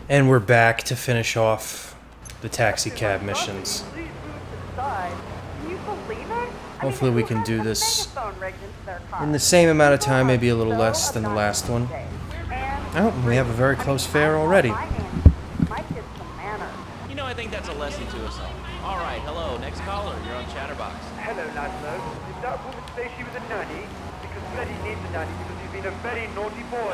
And we're back to finish off the taxi cab missions. Hopefully we can do this in the same amount of time, maybe a little less than the last one. Oh, we have a very close fare already. You know, I think that's a lesson to us all. All right, hello, next caller. You're on Chatterbox. Hello, Laszlo. Did that woman say she was a nanny? Because Freddie needs a nanny because he's been a very naughty boy.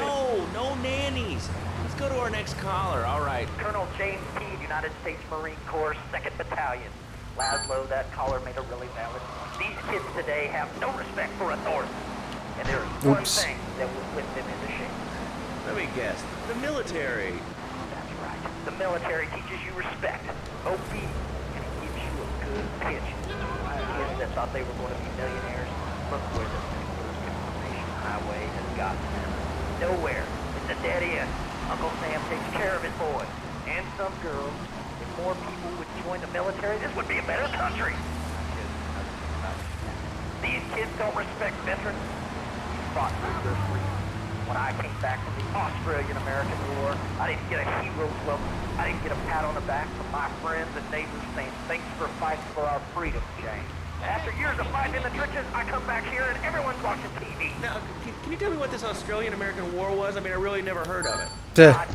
No nannies. Let's go to our next caller. All right. Colonel James Teed, United States Marine Corps, 2nd Battalion. Laszlo, that caller made a really valid point. These kids today have no respect for authority. And there is one thing that will whip them into shape. Let me guess. The military. That's right. The military teaches you respect, obedience, and it gives you a good pitch. Kids that thought they were going to be millionaires, look where the information highway has gotten them. Nowhere. It's a dead end. Uncle Sam takes care of his boys. And some girls. If more people would join the military, this would be a better country. These kids don't respect veterans. We fought for their freedom. When I came back from the Australian-American War, I didn't get a hero's welcome. I didn't get a pat on the back from my friends and neighbors saying, thanks for fighting for our freedom, James. After years of fighting in the trenches, I come back here and everyone's watching TV. Now, can you tell me what this Australian-American War was? I mean, I really never heard of it.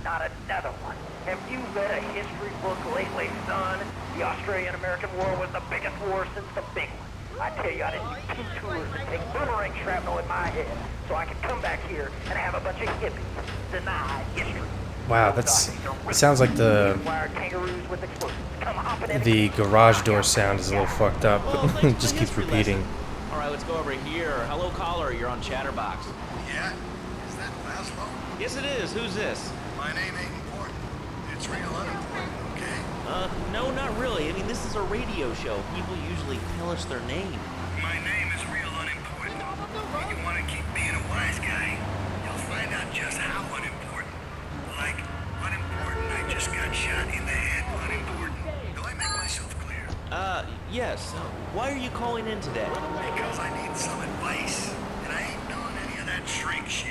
Not another one. Have you read a history book lately, son? The Australian-American War was the biggest war since the big one. I tell you, I didn't do 2 tours and take boomerang shrapnel in my head so I could come back here and have a bunch of hippies deny history. Wow, it sounds like the garage door sound is a little fucked up. Well, It just keeps repeating. All right, let's go over here. Hello, caller. You're on Chatterbox. Yeah? Is that Laszlo? Yes, it is. Who's this? My name ain't important. It's real unimportant, okay? No, not really. I mean, this is a radio show. People usually tell us their name. My name is real unimportant. And you want to keep being a wise guy, you'll find out just how unimportant. Like, unimportant, I just got shot in the head. Unimportant. Do I make myself clear? Yes. Why are you calling in today? Because I need some advice. And I ain't doing any of that shrink shit.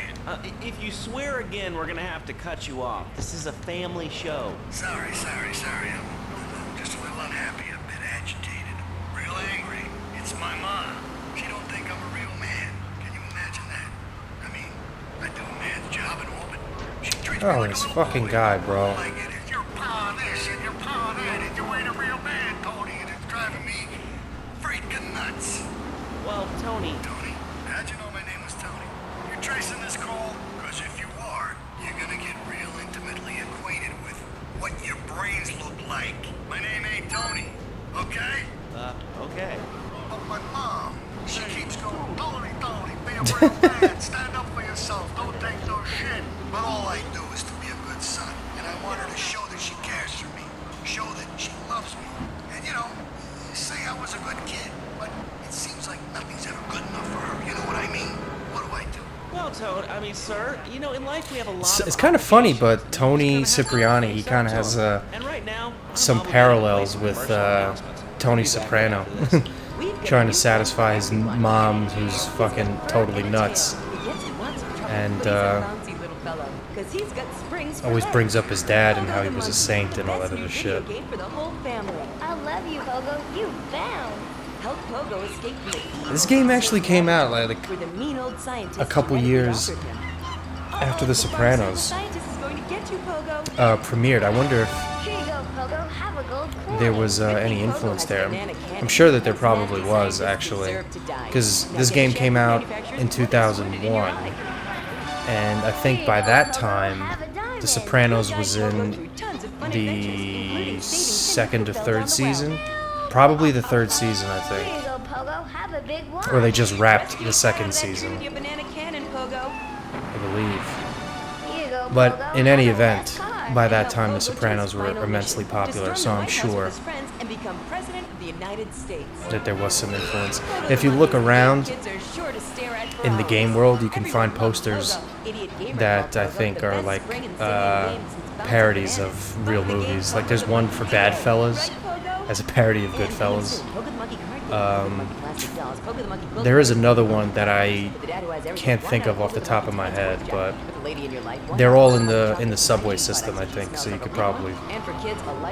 If you swear again, we're gonna have to cut you off. This is a family show. Sorry. I'm just a little unhappy, a bit agitated. Real angry. It's my mom. She don't think I'm a real man. Can you imagine that? I mean, I do a man's job and all, but she treats me like This a little fucking boy. guy, bro. Like it is your paw this and your paw that, and you ain't a real man, Tony, and it's driving me freaking nuts. Well, Tony. Tony, how'd you know my name was Tony? You're tracing this call? Because if you are, you're gonna get real intimately acquainted with what your brains look like. My name ain't Tony, okay? Okay. But my mom, she keeps going, Tony, be a real man, stand up for yourself, don't take no shit. But all I do is to be a good son, and I want her to show that she cares for me, show that she loves me. And you know, say I was a good kid, but it seems like nothing's ever good enough for her, you know what I mean? What do I do? Well, Toad, I mean, sir, you know, in life we have a lot of It's kind of funny, obligations. but Tony Just gonna have to Cipriani, face he up kind of to has them. And right now, I'm some obligated to parallels play with commercial announcements. Tony Be back Soprano. after this. Trying to satisfy his mom, who's fucking totally nuts. And always brings up his dad and how he was a saint and all that other shit. I love you, Pogo. You found. Help Pogo escape from the This game actually came out like where the mean old scientist a couple genetically years altered him. after The The Sopranos scientist is going to get you, Pogo. premiered. I wonder if Here you go, Pogo. Have a gold coin. there was any influence there. I'm sure that there probably was, actually, because this game came out in 2001, and I think by that time, The Sopranos was in the second or third season, probably the third season, I Here think, you go, Pogo. Have a big one. or they just wrapped the second season, Your banana cannon, Pogo. I believe. Here you go, But Pogo. in any Have a event, fast car. by that Help time, The Pogo to his Sopranos were final immensely mission. popular, To so storm I'm the White House sure with his friends and become president of the United States. that there was some influence. If you look around Kids are sure to stare at for in the hours. game world, you can Everyone find loves posters Pogo. Idiot Gamer that called I Pogo think the are best like spring and singing game since Bouncing parodies Bananas. of real Love the game, movies. Like there's Pogo one the for Monkey Hero. Badfellas Right, Pogo? as a parody of And Goodfellas. soon, Pogo the Monkey card game, Pogo the Monkey plastic doll, There is another one that I can't think of off the top of my head, but they're all in the subway system, I think, so you could probably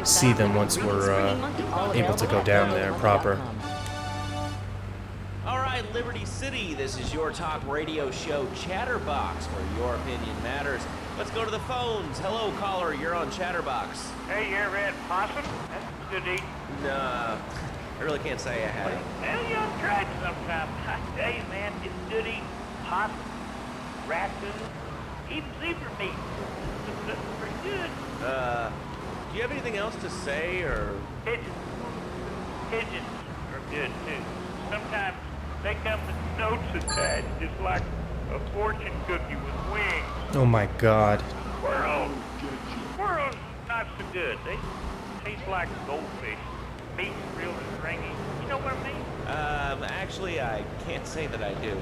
see them once we're able to go down there proper. All right, Liberty City, this is your talk radio show Chatterbox, where your opinion matters. Let's go to the phones. Hello, caller, you're on Chatterbox. Hey, you ever had possum? That's good eating. Nah, I really can't say I have. Well, you ought to try it sometime. I tell you, man, it's good eating. Possum, raccoon, even zebra meat. It's pretty good. Do you have anything else to say, or? Pigeons. Pigeons are good, too. Sometimes they come with notes attached, just like a fortune cookie with wings. Oh my god. Squirrels. Squirrels, not so good. They taste like goldfish. Meat's real stringy. You know what I mean? Actually, I can't say that I do.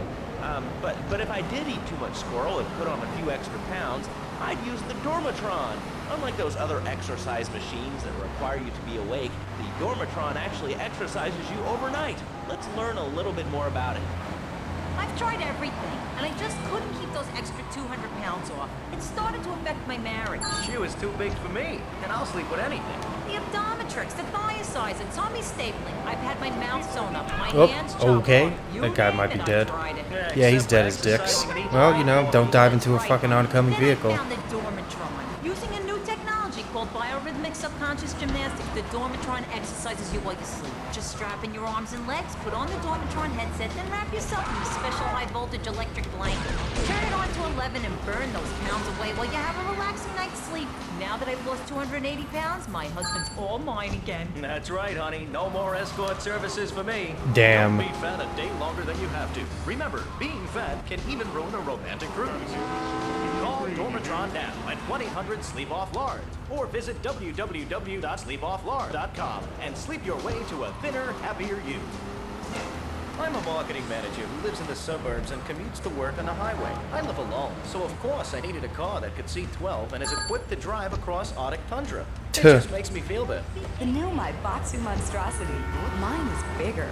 But if I did eat too much squirrel and put on a few extra pounds, I'd use the Dormatron. Unlike those other exercise machines that require you to be awake, the Dormatron actually exercises you overnight. Let's learn a little bit more about it. I've tried everything, and I just couldn't keep those extra 200 pounds off. It started to affect my marriage. She was too big for me, and I'll sleep with anything. The Abdometrix, the thiazides, and tummy stapling. I've had my mouth sewn up, my Oh, hands chopped okay. off. You That guy name might be it, dead. I've tried it. Yeah, he's dead as dicks. Well, you know, don't dive into a fucking oncoming Then I vehicle. found the Dormatron. Using a new technology called biorhythmic subconscious gymnastics, the Dormatron exercises you while you sleep. Just strap in your arms and legs, put on the Dormatron headset, then wrap yourself in a special high-voltage electric blanket. Turn it on to 11 and burn those pounds away while you have a relaxing night's sleep. Now that I've lost 280 pounds, my husband's all mine again. That's right, honey. No more escort services for me. Damn. Don't be fat a day longer than you have to. Remember, being fat can even ruin a romantic cruise. Call Dormatron now at 1-800-SLEEP-OFF-LARD or visit www.sleepofflard.com and sleep your way to a thinner, happier you. I'm a marketing manager who lives in the suburbs and commutes to work on the highway. I live alone, so of course I needed a car that could seat 12 and is equipped to drive across Arctic tundra. It just makes me feel better. The new Maibatsu monstrosity. Mine is bigger.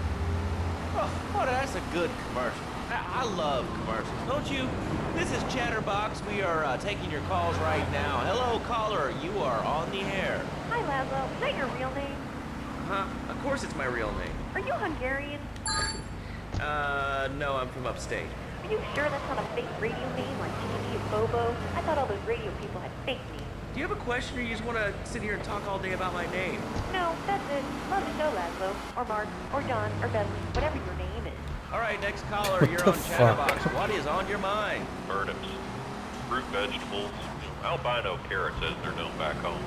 Oh, that's a good commercial. I love commercials, don't you? This is Chatterbox. We are taking your calls right now. Hello, caller. You are on the air. Hi, Laszlo. Is that your real name? Huh? Of course it's my real name. Are you Hungarian? No, I'm from upstate. Are you sure that's not a fake radio name like TV and Bobo? I thought all those radio people had fake names. Do you have a question, or you just want to sit here and talk all day about my name? No, that's it. Love the show, Laszlo. Or Mark, or John, or Bentley, whatever your name is. All right, next caller. You're the on fuck? Chatterbox. What is on your mind? Turnips, fruit, vegetables, albino carrots as they're known back home.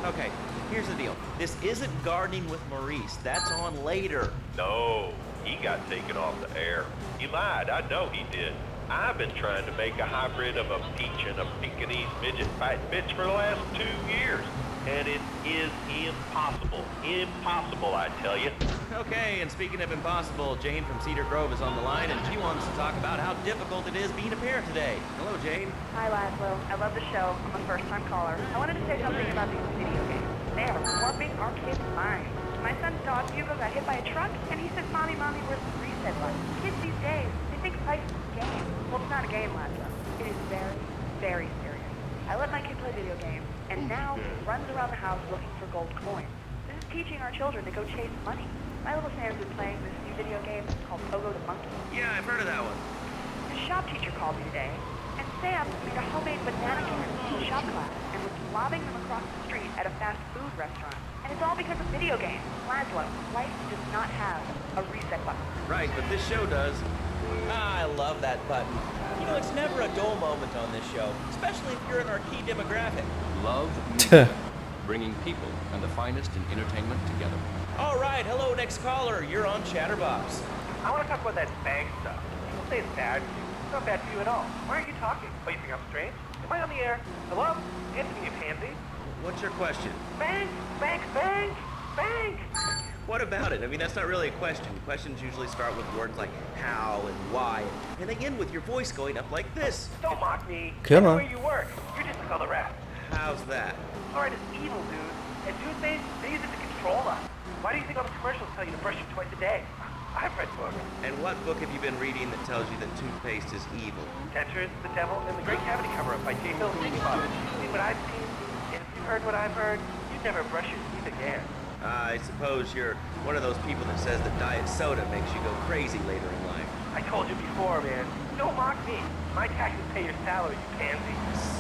Okay, here's the deal. This isn't Gardening with Maurice. That's on later. No, he got taken off the air. He lied, I know he did. I've been trying to make a hybrid of a peach and a Pekingese midget fight bitch for the last 2 years. And it is impossible. Impossible, I tell you. Okay, and speaking of impossible, Jane from Cedar Grove is on the line, and she wants to talk about how difficult it is being a parent today. Hello, Jane. Hi, Laszlo. I love the show. I'm a first-time caller. I wanted to say something about these video games. They are warping our kids' minds. My son's dog, Hugo, got hit by a truck, and he said, Mommy, where's the reset button? Kids these days, they think life is a game. Well, it's not a game, Laszlo. It is very, very serious. I let my kid play video games, and now he runs around the house looking for gold coins. This is teaching our children to go chase money. My little Sam's been playing this new video game called Pogo the Monkey. Yeah, I've heard of that one. The shop teacher called me today, and Sam made a homemade banana cans in the shop class and was lobbing them across the street at a fast food restaurant. And it's all because of video games. Laszlo, life does not have a reset button. Right, but this show does. I love that button. You know, it's never a dull moment on this show, especially if you're in our key demographic. Love media, bringing people and the finest in entertainment together. All right, hello, next caller. You're on Chatterbox. I want to talk about that bag stuff. People say it's bad. It's not bad for you at all. Why aren't you talking? Oh, you think I'm strange? Am I on the air? Hello? Answer me, you pansy. What's your question? Bank! Bank! Bank! Bank! What about it? I mean, that's not really a question. Questions usually start with words like how and why, and they end with your voice going up like this. Don't mock me. Come on. Where you work. You're just like all the rest. How's that? Alright, it's evil, dude. And toothpaste, they use it to control us. Why do you think all the commercials tell you to brush your twice a day? I've read books. And what book have you been reading that tells you that toothpaste is evil? Tetris, The Devil, and the Great Cavity Cover-Up by J. Phil Higginbotham. You've seen what I've seen, and if you've heard what I've heard, you'd never brush your teeth again. I suppose you're one of those people that says that diet soda makes you go crazy later in life. I told you before, man. Don't mock me. My taxes pay your salary, you pansy.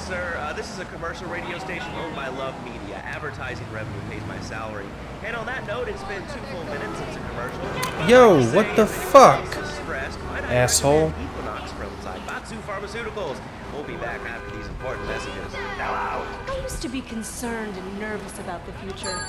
Sir, this is a commercial radio station owned by Love Media. Advertising revenue pays my salary. And on that note, it's been 2 full minutes since a commercial. Yo, what the fuck? Stressed, Asshole. Equinox from Zaibatsu Pharmaceuticals. We'll be back after these important messages. Now I used to be concerned and nervous about the future.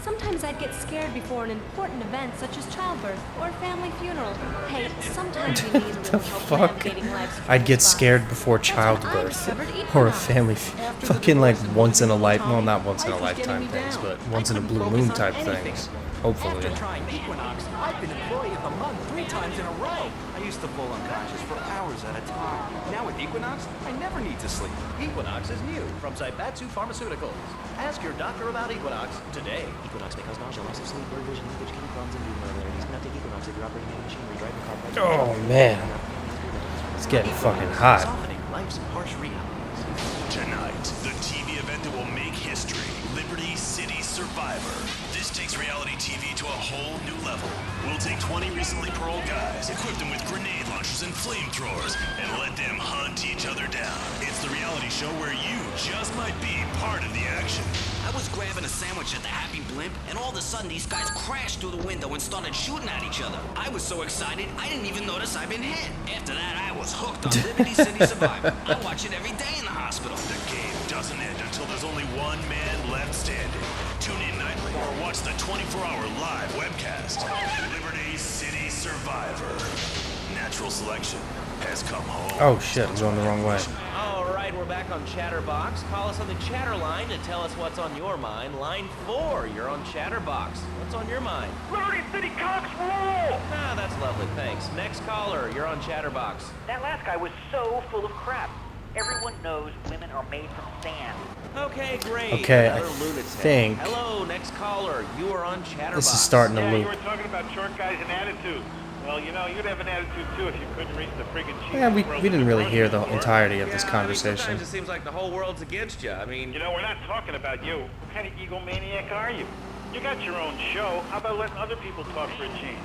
Sometimes I'd get scared before an important event such as childbirth or a family funeral. Hey, sometimes you need a little help navigating life's I'd get scared before childbirth or a family fucking like once in a well, not once in a lifetime things, but once in a blue moon type things. Hopefully. After trying Equinox, I've been Employee of the Month 3 times in a row. I used to fall unconscious for hours at a time. Now with Equinox, I never need to sleep. Equinox is new from Zaibatsu Pharmaceuticals. Ask your doctor about Equinox today. Equinox may cause nausea, loss of sleep, blurred vision, leakage, kidney problems, and mood irregularities. Do not take Equinox if you're operating heavy machinery, driving a car. Oh man, it's getting fucking hot. Softening life's harsh realities. Tonight, the TV event that will make history, Liberty City Survivor. This takes reality TV to a whole new level. We'll take 20 recently paroled guys, equip them with grenade launchers and flamethrowers, and let them hunt each other down. It's the reality show where you just might be part of the action. I was grabbing a sandwich at the Happy Blimp, and all of a sudden these guys crashed through the window and started shooting at each other. I was so excited, I didn't even notice I'd been hit. After that, I was hooked on Liberty City Survivor. I watch it every day in the hospital. The game doesn't end until there's only one man left standing. Tune in nightly or watch the 24-hour live webcast. Liberty City Survivor. Natural selection has come home. Oh shit, I'm going the wrong way. All right, we're back on Chatterbox. Call us on the chatter line to tell us what's on your mind. Line 4, you're on Chatterbox. What's on your mind? Liberty City Cox rule! Ah, that's lovely, thanks. Next caller, you're on Chatterbox. That last guy was so full of crap. Everyone knows women are made from sand. Okay, great. Okay, I Another lunatic. think Hello, next caller. You are on Chatterbox. this is starting to Yeah, you loop. were talking about short guys and attitudes. Well, you know, you'd have an attitude too if you couldn't reach the friggin' cheese. Yeah, we didn't really hear the entirety of this conversation. Sometimes it seems like the whole world's against you. I mean, You know, we're not talking about you. What kind of egomaniac are you? You got your own show. How about letting other people talk for a change?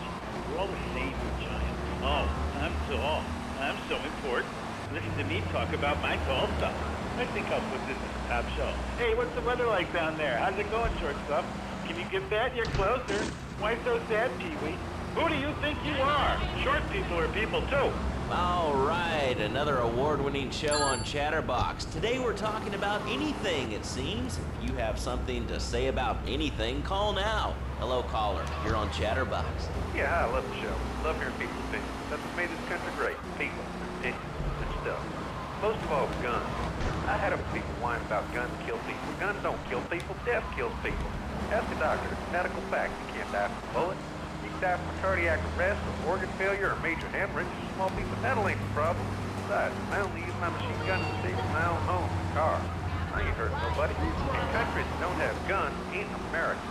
We're all the same, you giant. Oh, I'm tall. I'm so important. Listen to me talk about my tall stuff. I think I'll put this in the top shelf. Hey, what's the weather like down there? How's it going, shortstop? Can you get that? You're closer. Why so sad, Pee-wee? Who do you think you are? Short people are people, too. all right, another award-winning show on Chatterbox. Today we're talking about anything, it seems. If you have something to say about anything, call now. Hello, caller. You're on Chatterbox. Yeah, I love the show. Love hearing people's opinions. That's what made this country great. People, opinions, and stuff. Most of all, guns. I had a people whine about guns kill people. Guns don't kill people. Death kills people. Ask a doctor. Medical fact. You can't die from a bullet. You can die from a cardiac arrest, or organ failure, or major hemorrhage, or small piece of metal ain't the problem. Besides, I only use my machine gun to save my own home and car. I ain't hurting nobody. And countries that don't have guns ain't America.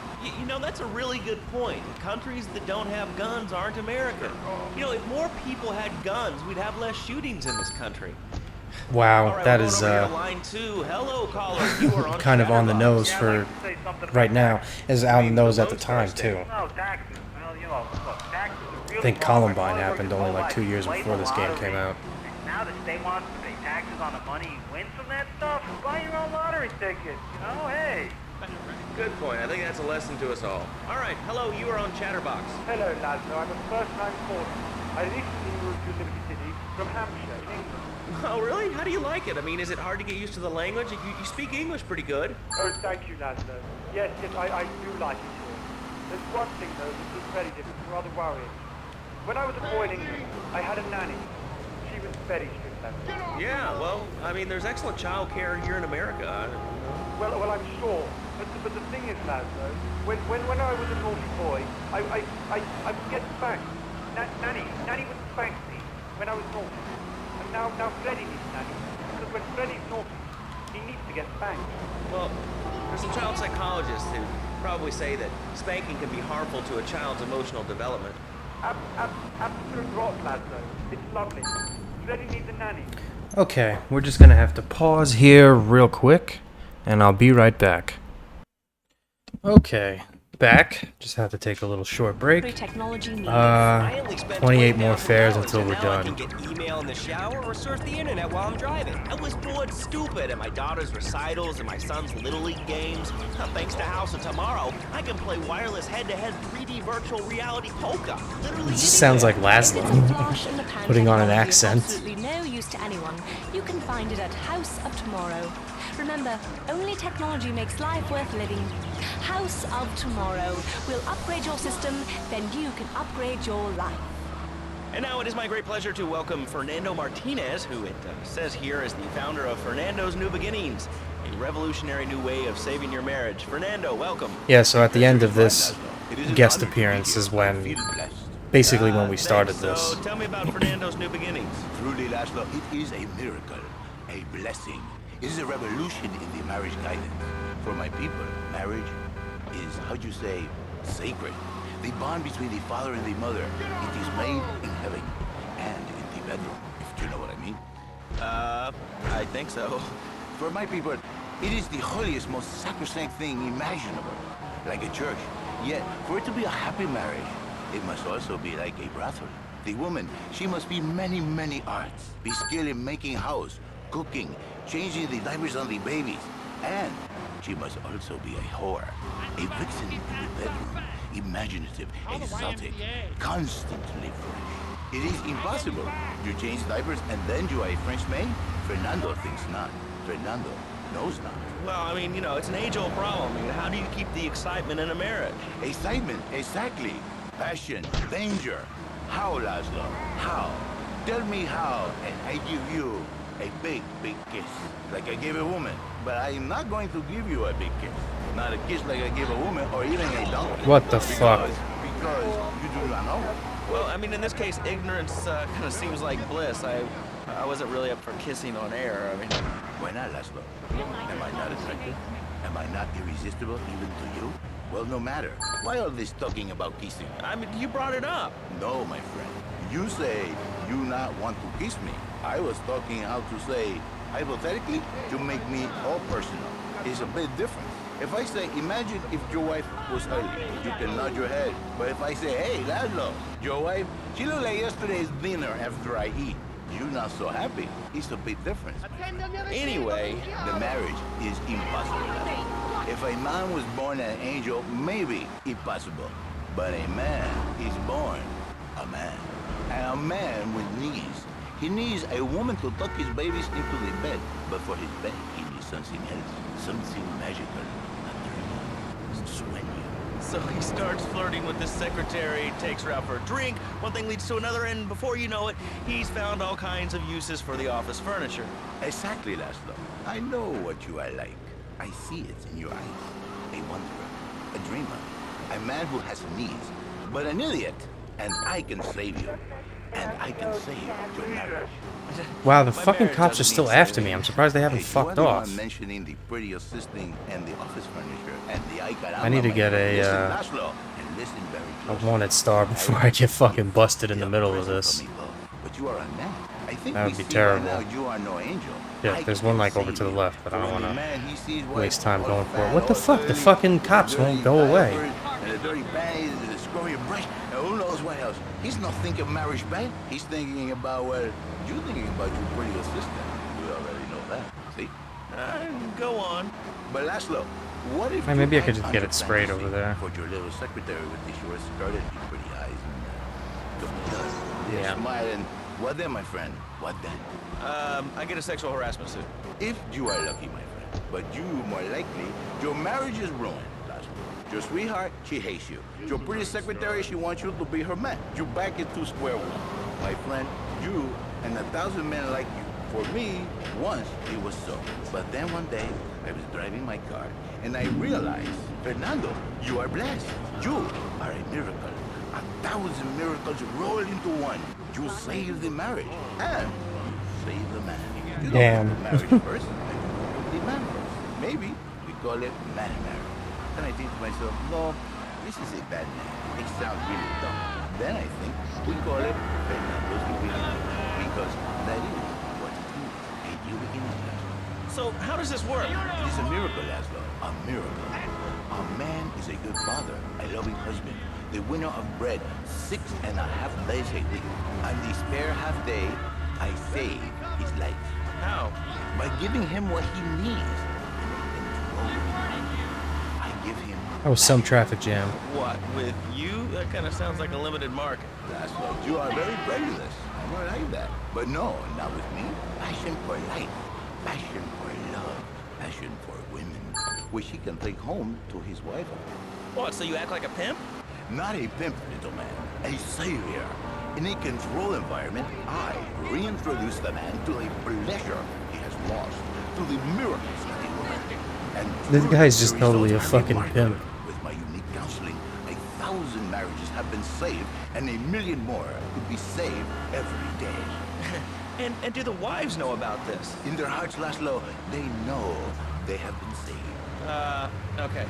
You know, that's a really good point. Countries that don't have guns aren't America. You know, if more people had guns, we'd have less shootings in this country. Wow, right, that we're is going over here to line 2. Hello, caller. You are on kind of on the nose for right now, as out on the nose at the time too. Oh, taxes. Well, you know, look, taxes are really I think Columbine happened only like 2 years before this game came out. Now the state wants to pay taxes on the money you win from that stuff. Buy your own lottery ticket. You know, hey. Good point. I think that's a lesson to us all. All right, hello. You are on Chatterbox. Hello, Laszlo. I'm a first-time caller. I recently moved to Liberty City from Hampshire in England. Oh, really? How do you like it? I mean, is it hard to get used to the language? You speak English pretty good. Oh, thank you, Laszlo. Yes, I do like it here. There's one thing, though, that is very different, rather worrying. When I was a boy in England, I had a nanny. She was very strict, Laszlo. Yeah, well, I mean, there's excellent child care here in America. Well, I'm sure. But the thing is, Laszlo, when I was a naughty boy, I would get spanked. Nanny would spank me when I was naughty. And now Freddy needs Nanny. Because when Freddy's naughty, he needs to get spanked. Well, there's some child psychologists who probably say that spanking can be harmful to a child's emotional development. Absolute rot, Laszlo. It's lovely. Freddy needs a nanny. Okay, we're just gonna have to pause here real quick, and I'll be right back. Okay, back. Just have to take a little short break. 28 more fares until we're done. I can get email in the shower or surf the internet while I'm driving. I was bored stupid at my daughter's recitals and my son's Little League games. Thanks to House of Tomorrow, I can play wireless head-to-head 3D virtual reality poker. Literally This sounds like Laszlo, putting on an accent. Absolutely no use to anyone. You can find it at House of Tomorrow. Remember, only technology makes life worth living. House of Tomorrow will upgrade your system, then you can upgrade your life. And now it is my great pleasure to welcome Fernando Martinez, who it says here is the founder of Fernando's New Beginnings, a revolutionary new way of saving your marriage. Fernando, welcome. Yeah, so at the end of this guest appearance is when, basically when we started this. So tell me about Fernando's New Beginnings. Truly, Laszlo, it is a miracle, a blessing. It is a revolution in the marriage guidance. For my people, marriage is, how'd you say, sacred. The bond between the father and the mother. It is made in heaven and in the bedroom, if you know what I mean. I think so. For my people, it is the holiest, most sacrosanct thing imaginable, like a church. Yet, for it to be a happy marriage, it must also be like a brothel. The woman, she must be many, many arts. Be skilled in making house, cooking, changing the diapers on the babies. And she must also be a whore, a vixen in the bedroom, imaginative, exotic, constantly fresh. It is impossible. You change diapers and then you are a French maid? Fernando thinks not. Fernando knows not. Well, I mean, you know, it's an age-old problem. I mean, how do you keep the excitement in a marriage? Excitement, exactly. Passion, danger. How, Laszlo? How? Tell me how, and I give you a big, big kiss, like I gave a woman. But I am not going to give you a big kiss. Not a kiss like I gave a woman or even a donkey. What the fuck? Because you do not know. Well, I mean, in this case, ignorance kind of seems like bliss. I wasn't really up for kissing on air. I mean, why not, Laszlo? Am I not attractive? Am I not irresistible even to you? Well, no matter. Why all this talking about kissing? I mean, you brought it up. No, my friend. You say you not want to kiss me. I was talking how to say, hypothetically, to make me all personal. It's a bit different. If I say, imagine if your wife was ugly, you can nod your head. But if I say, hey, Laszlo, your wife, she looked like yesterday's dinner after I eat. You're not so happy. It's a big difference. Anyway, the marriage is impossible. If a man was born an angel, maybe impossible. But a man is born a man. And a man with knees. He needs a woman to tuck his babies into the bed. But for his bed, he needs something else. Something magical. So he starts flirting with this secretary, takes her out for a drink, one thing leads to another, and before you know it, he's found all kinds of uses for the office furniture. Exactly, Laszlo. I know what you are like. I see it in your eyes. A wanderer, a dreamer, a man who has needs, but an idiot. And I can save you. And I can save your marriage. Wow, the fucking cops are still after me. I'm surprised they haven't fucked off. Mentioning the pretty assisting and the office furniture and the I need to get a wanted star before I get fucking busted in the middle of this. But you are a man. I think that would be terrible. You are no angel. Yeah, there's one like over to the left, but I don't want to waste time going for it. What the fuck? The fucking cops won't go away. And a dirty panties and a screwy brush. And who knows what else? He's not thinking marriage, babe. He's thinking about, well, you're thinking about your pretty assistant. We already know that. See? Go on. But Laszlo, what if maybe I could just get it sprayed over there. For your little secretary with the short skirt and the pretty eyes and the yeah. smiling. What then, my friend? What then? I get a sexual harassment suit. If you are lucky, my friend. But you, more likely, your marriage is ruined. Your sweetheart, she hates you. Your pretty secretary, she wants you to be her man. You back into square one. My friend, you and 1,000 men like you. For me, once it was so. But then one day, I was driving my car, and I realized, Fernando, you are blessed. You are a miracle. 1,000 miracles rolled into one. You saved the marriage, and you saved the man. You don't put marriage first, the man first. Maybe we call it man marriage. And I think to myself, no, this is a bad name. It sounds really dumb. Then I think we call it Fernando's New Beginning. Because that is what it is. A new beginning. So, how does this work? It is a miracle, Laszlo. A miracle. A man is a good father, a loving husband, the winner of bread 6.5 days a week. On the spare half day, I save his life. How? By giving him what he needs. I give him... That was some traffic jam. What, with you? That kind of sounds like a limited market. Laszlo, you are very prejudice. I don't like that. But no, not with me. Passion for life. Passion for love. Passion for women. Which he can take home to his wife. What, so you act like a pimp? Not a pimp, little man. A savior. In a controlled environment, I reintroduce the man to a pleasure he has lost, to the miracles of the woman. And This guy's just totally a fucking pimp. with my unique counseling, 1,000 marriages have been saved, and 1,000,000 more could be saved every day. And do the wives know about this? In their hearts, Laszlo, they know they have been saved. Okay.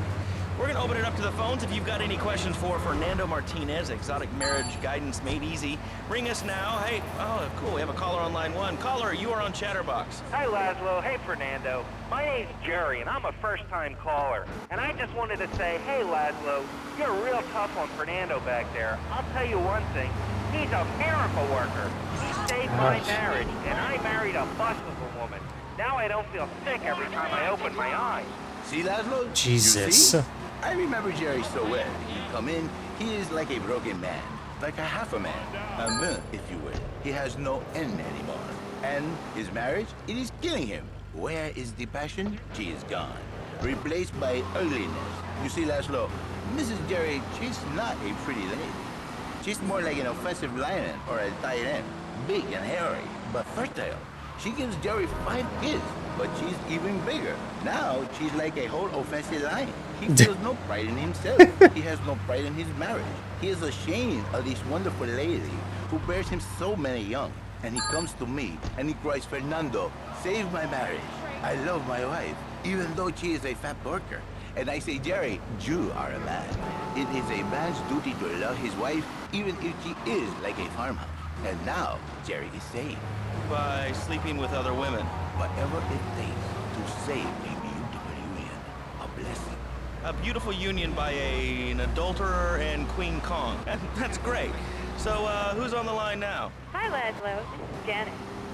We're gonna open it up to the phones. If you've got any questions for Fernando Martinez, Exotic Marriage Guidance Made Easy, ring us now. Hey, oh, cool, we have a caller on line 1. Caller, you are on Chatterbox. Hi, Laszlo. Hey, Fernando. My name's Jerry, and I'm a first-time caller. And I just wanted to say, hey, Laszlo, you're real tough on Fernando back there. I'll tell you one thing. He's a miracle worker. He saved my marriage, and I married a bustable woman. Now I don't feel sick every time I open my eyes. See, Laszlo? Jesus. You see? I remember Jerry so well. You come in, he is like a broken man, like a half a man, a man, if you will. He has no end anymore. And his marriage, it is killing him. Where is the passion? She is gone, replaced by ugliness. You see, Laszlo, Mrs. Jerry, she's not a pretty lady. She's more like an offensive lion or a tight end, big and hairy, but fertile. She gives Jerry 5 kids, but she's even bigger. Now, she's like a whole offensive lion. He feels no pride in himself. He has no pride in his marriage. He is ashamed of this wonderful lady who bears him so many young. And he comes to me and he cries, Fernando, save my marriage. I love my wife, even though she is a fat worker. And I say, Jerry, you are a man. It is a man's duty to love his wife, even if she is like a farmhouse. And now, Jerry is saved. By sleeping with other women. Whatever it takes to save a beautiful union. A blessing. A beautiful union by an adulterer and Queen Kong. That's great. So, who's on the line now? Hi, Laszlo. This is Janet.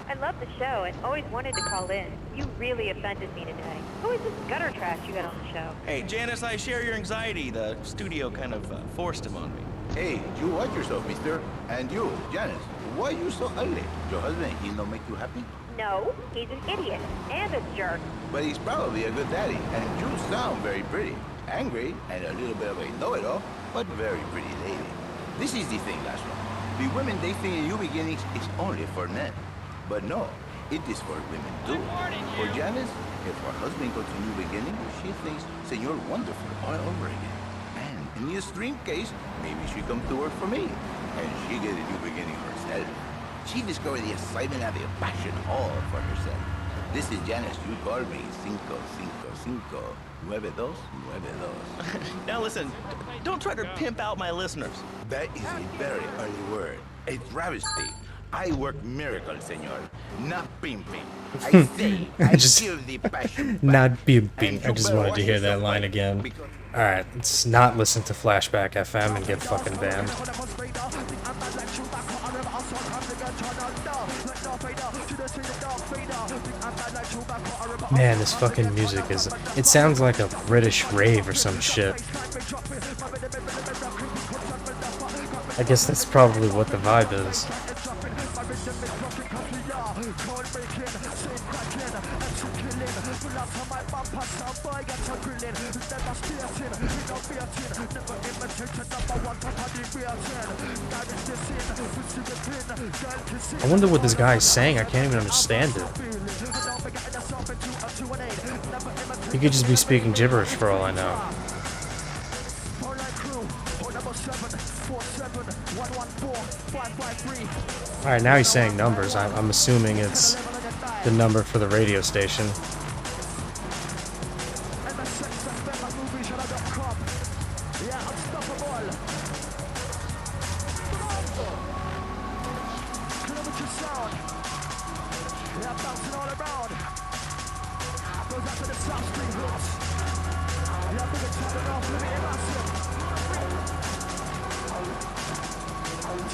I love the show and always wanted to call in. You really offended me today. Who is this gutter trash you got on the show? Hey, Janice, I share your anxiety. The studio kind of forced him on me. Hey, you watch yourself, mister. And you, Janice, why you so ugly? Your husband, he don't make you happy? No, he's an idiot and a jerk. But he's probably a good daddy, and you sound very pretty. Angry, and a little bit of a know-it-all, but very pretty lady. This is the thing, Laszlo. The women they think in New Beginnings is only for men. But no, it is for women too. For Janice, if her husband goes to New Beginnings, she thinks Senor Wonderful all over again. And in the extreme case, maybe she come to work for me, and she get a new beginning herself. She discovered the excitement and the passion all for herself. This is Janice. You call me 555-9292. Now listen, don't try to pimp out my listeners. That is a very early word. A travesty. I work miracles, senor. Not pimping. I say, I give the passion. Not pimping. I just wanted to hear that line again. Alright, let's not listen to Flashback FM and get fucking banned. Man, this fucking music is... It sounds like a British rave or some shit. I guess that's probably what the vibe is. I wonder what this guy is saying. I can't even understand it. He could just be speaking gibberish for all I know. Alright, now he's saying numbers. I'm assuming it's the number for the radio station. Yeah, unstoppable. Kilometer sound. Yeah, bouncing all around. Goes out to the South Street roots. Yeah, big and turning off, living massive.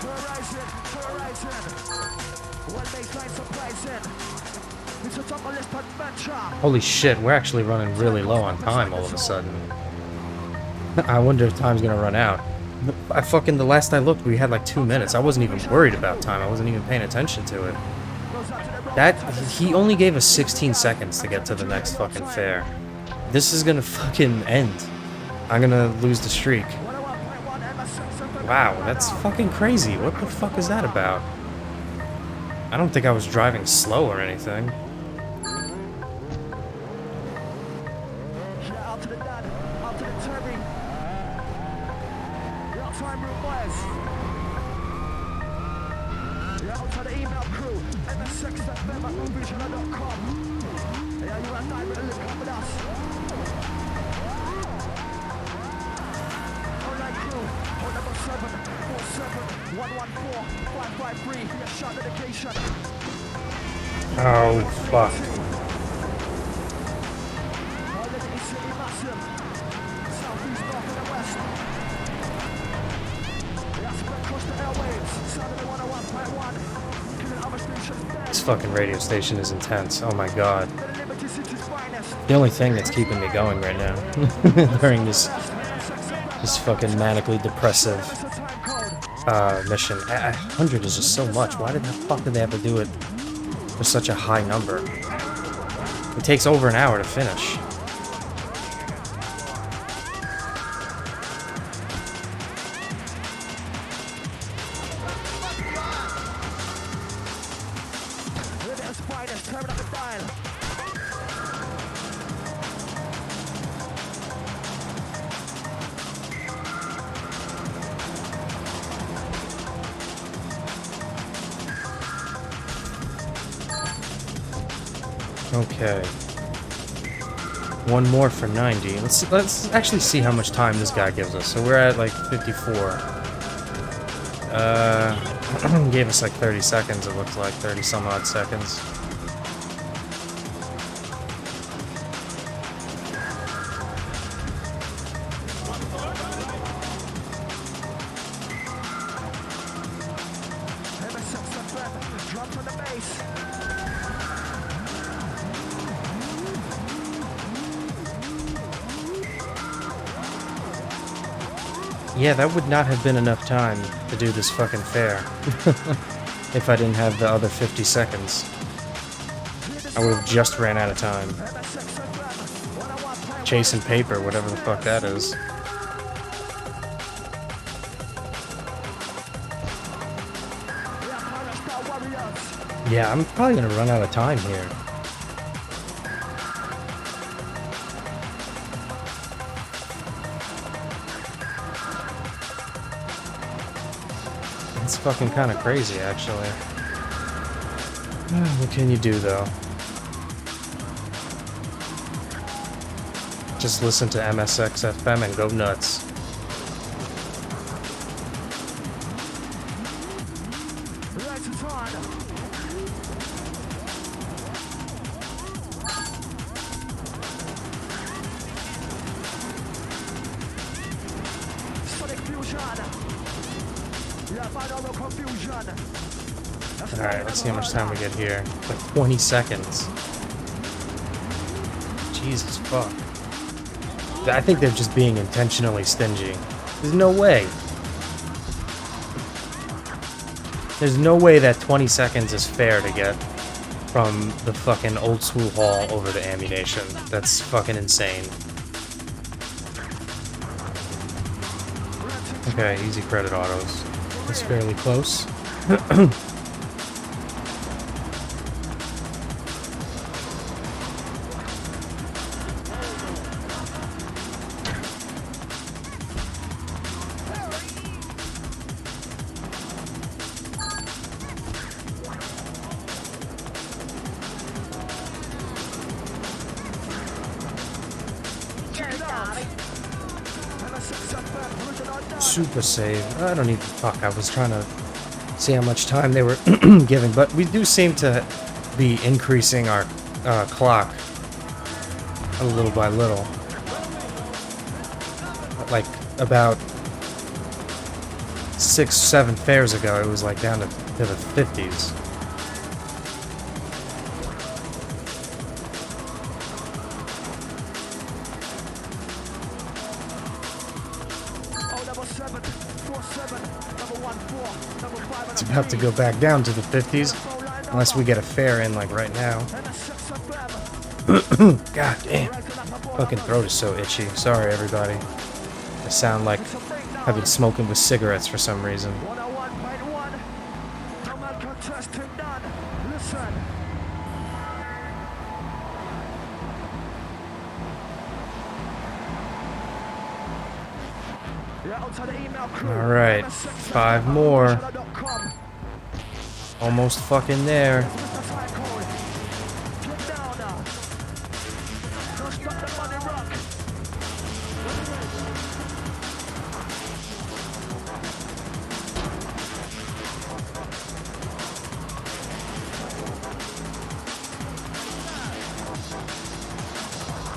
Terrorizing. One baseline surprising. It's a junglist adventure. Holy shit, we're actually running really low on time all of a sudden. I wonder if time's gonna run out. The last I looked, we had like 2 minutes. I wasn't even worried about time. I wasn't even paying attention to it. He only gave us 16 seconds to get to the next fucking fair. This is gonna fucking end. I'm gonna lose the streak. Wow, that's fucking crazy. What the fuck is that about? I don't think I was driving slow or anything. Oh, fuck. This fucking radio station is intense. Oh my god. The only thing that's keeping me going right now during this fucking manically depressive mission. 100 is just so much. Why the fuck did they have to do it for such a high number? It takes over an hour to finish. Okay. One more for 90. Let's actually see how much time this guy gives us. So we're at like 54. Gave us like 30 seconds, it looks like 30 some odd seconds. Yeah, that would not have been enough time to do this fucking fair. If I didn't have the other 50 seconds. I would have just ran out of time. Chasing paper, whatever the fuck that is. Yeah, I'm probably gonna run out of time here. It's fucking kind of crazy, actually. What can you do, though? Just listen to MSX FM and go nuts. Alright, let's see how much time we get here. Like 20 seconds. Jesus fuck. I think they're just being intentionally stingy. There's no way. There's no way that 20 seconds is fair to get from the fucking old school hall over to ammunition. That's fucking insane. Okay, easy credit autos. It's fairly close. Super save. I don't even... Fuck, I was trying to see how much time they were giving, but we do seem to be increasing our clock a little by little. Like, about 6-7 fairs ago, it was like down to the 50s. It's about to go back down to the 50s, unless we get a fair in like right now. God damn. Fucking throat is so itchy. Sorry, everybody. I sound like I've been smoking with cigarettes for some reason. Alright, 5 more. Almost fucking there.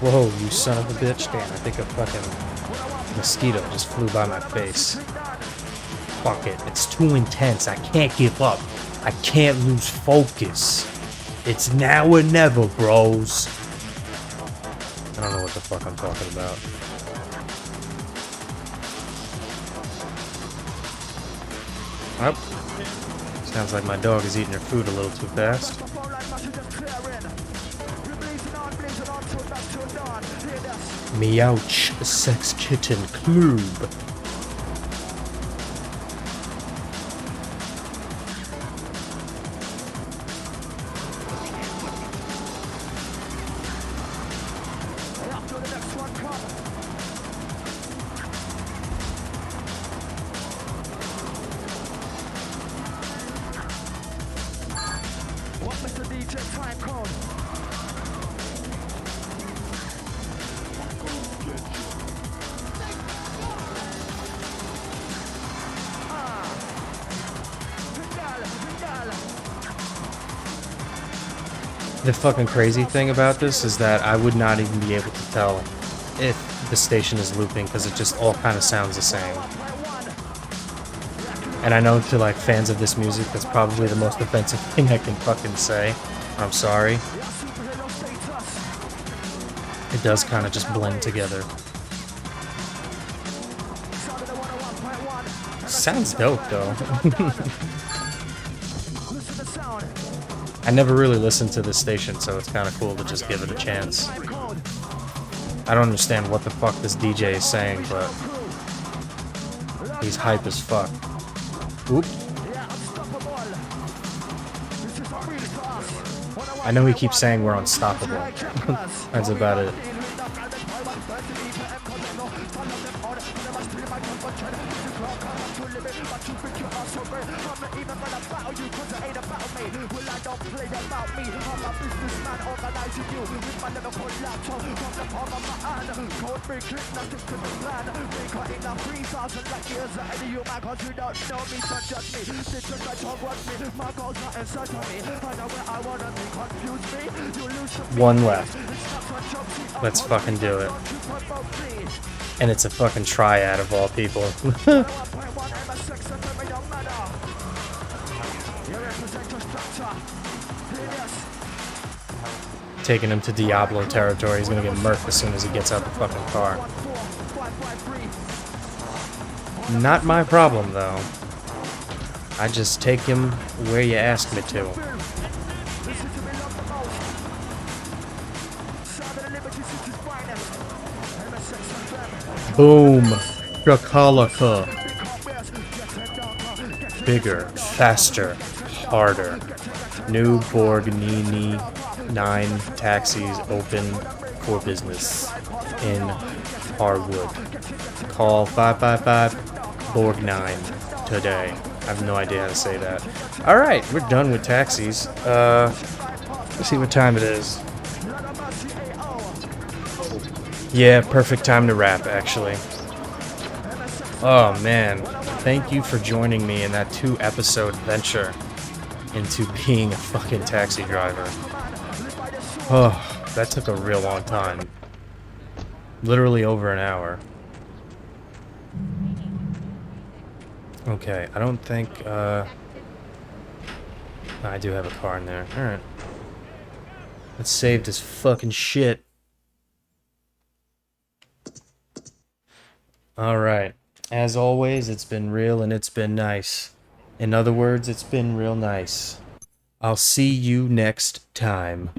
Whoa, you son of a bitch. Damn, I think a fucking mosquito just flew by my face. Fuck it. It's too intense. I can't give up. I can't lose focus. It's now or never, bros. I don't know what the fuck I'm talking about. Oh. Sounds like my dog is eating her food a little too fast. Meowch Sex Kitten Club. The fucking crazy thing about this is that I would not even be able to tell if the station is looping because it just all kind of sounds the same. And I know to like fans of this music, that's probably the most offensive thing I can fucking say. I'm sorry. It does kind of just blend together. Sounds dope though. I never really listened to this station, so it's kind of cool to just give it a chance. I don't understand what the fuck this DJ is saying, but he's hype as fuck. Oop. I know he keeps saying we're unstoppable. That's about it. One left. Let's fucking do it. And it's a fucking triad of all people. Taking him to Diablo territory. He's gonna get murked as soon as he gets out the fucking car. Not my problem, though. I just take him where you ask me to. Boom. Shakalaka. Bigger, faster, harder. New Borgnini 9 taxis open for business in Harwood. Call 555-BORG9 today. I have no idea how to say that. Alright, we're done with taxis. Let's see what time it is. Yeah, perfect time to wrap, actually. Oh man, thank you for joining me in that 2-episode venture into being a fucking taxi driver. Oh, that took a real long time. Literally over an hour. Okay, I don't think, I do have a car in there. Alright. Let's save this fucking shit. Alright. As always, it's been real and it's been nice. In other words, it's been real nice. I'll see you next time.